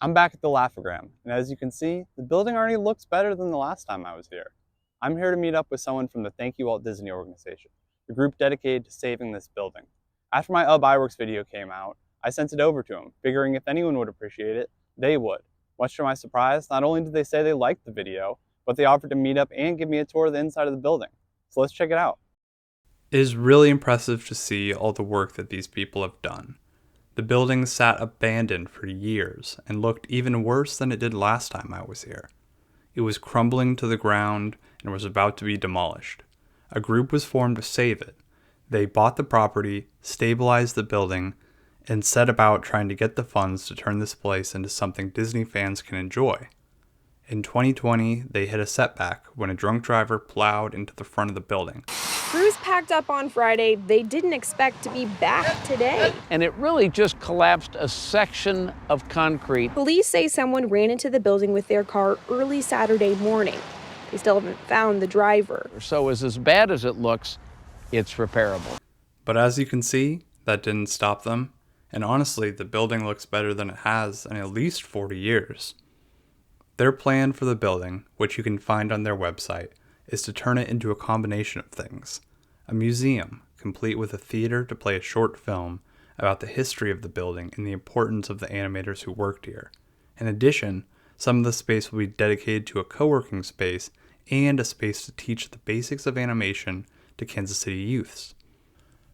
I'm back at the laughogram, and as you can see, the building already looks better than the last time I was here. I'm here to meet up with someone from the Thank You Walt Disney organization, the group dedicated to saving this building. After my Ub Iwerks video came out, I sent it over to them, figuring if anyone would appreciate it, they would. Much to my surprise, not only did they say they liked the video, but they offered to meet up and give me a tour of the inside of the building. So let's check it out. It is really impressive to see all the work that these people have done. The building sat abandoned for years and looked even worse than it did last time I was here. It was crumbling to the ground and was about to be demolished. A group was formed to save it. They bought the property, stabilized the building, and set about trying to get the funds to turn this place into something Disney fans can enjoy. In 2020, they hit a setback when a drunk driver plowed into the front of the building. Crews packed up on Friday. They didn't expect to be back today. And it really just collapsed a section of concrete. Police say someone ran into the building with their car early Saturday morning. They still haven't found the driver. So as bad as it looks, it's repairable. But as you can see, that didn't stop them. And honestly, the building looks better than it has in at least 40 years. Their plan for the building, which you can find on their website, is to turn it into a combination of things. A museum, complete with a theater to play a short film about the history of the building and the importance of the animators who worked here. In addition, some of the space will be dedicated to a co-working space and a space to teach the basics of animation to Kansas City youths.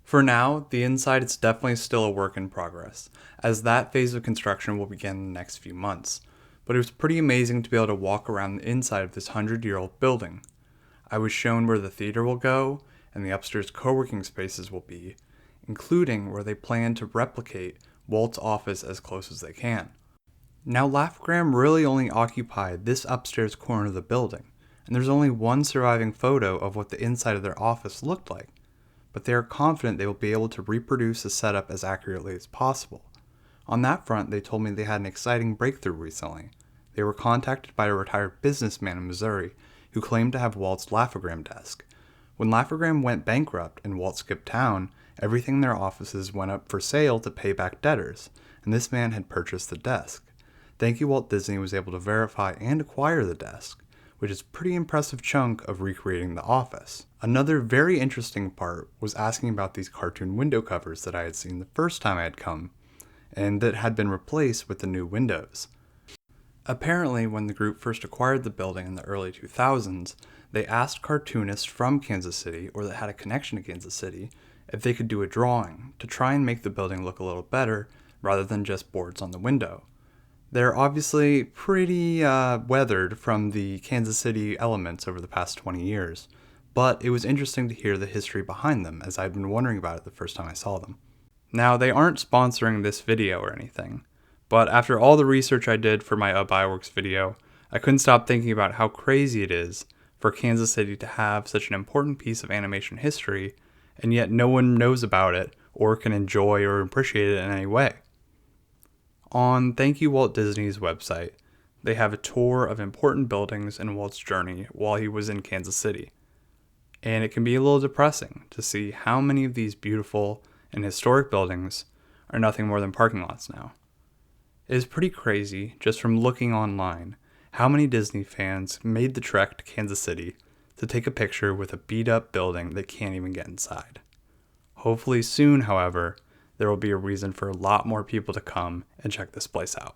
For now, the inside is definitely still a work in progress, as that phase of construction will begin in the next few months. But it was pretty amazing to be able to walk around the inside of this 100-year-old building. I was shown where the theater will go and the upstairs co-working spaces will be, including where they plan to replicate Walt's office as close as they can. Now, laughogram really only occupied this upstairs corner of the building, and there's only one surviving photo of what the inside of their office looked like, but they are confident they will be able to reproduce the setup as accurately as possible. On that front, they told me they had an exciting breakthrough recently. They were contacted by a retired businessman in Missouri who claimed to have Walt's laughogram desk. When laughogram went bankrupt and Walt skipped town, everything in their offices went up for sale to pay back debtors, and this man had purchased the desk. Thank You Walt Disney was able to verify and acquire the desk, which is a pretty impressive chunk of recreating the office. Another very interesting part was asking about these cartoon window covers that I had seen the first time I had come, and that had been replaced with the new windows. Apparently, when the group first acquired the building in the early 2000s, they asked cartoonists from Kansas City, or that had a connection to Kansas City, if they could do a drawing to try and make the building look a little better rather than just boards on the window. They're obviously pretty weathered from the Kansas City elements over the past 20 years, but it was interesting to hear the history behind them, as I'd been wondering about it the first time I saw them. Now, they aren't sponsoring this video or anything, but after all the research I did for my Ub Iwerks video, I couldn't stop thinking about how crazy it is for Kansas City to have such an important piece of animation history, and yet no one knows about it or can enjoy or appreciate it in any way. On Thank You Walt Disney's website, they have a tour of important buildings in Walt's journey while he was in Kansas City. And it can be a little depressing to see how many of these beautiful and historic buildings are nothing more than parking lots now. It is pretty crazy, just from looking online, how many Disney fans made the trek to Kansas City to take a picture with a beat-up building they can't even get inside. Hopefully soon, however, there will be a reason for a lot more people to come and check this place out.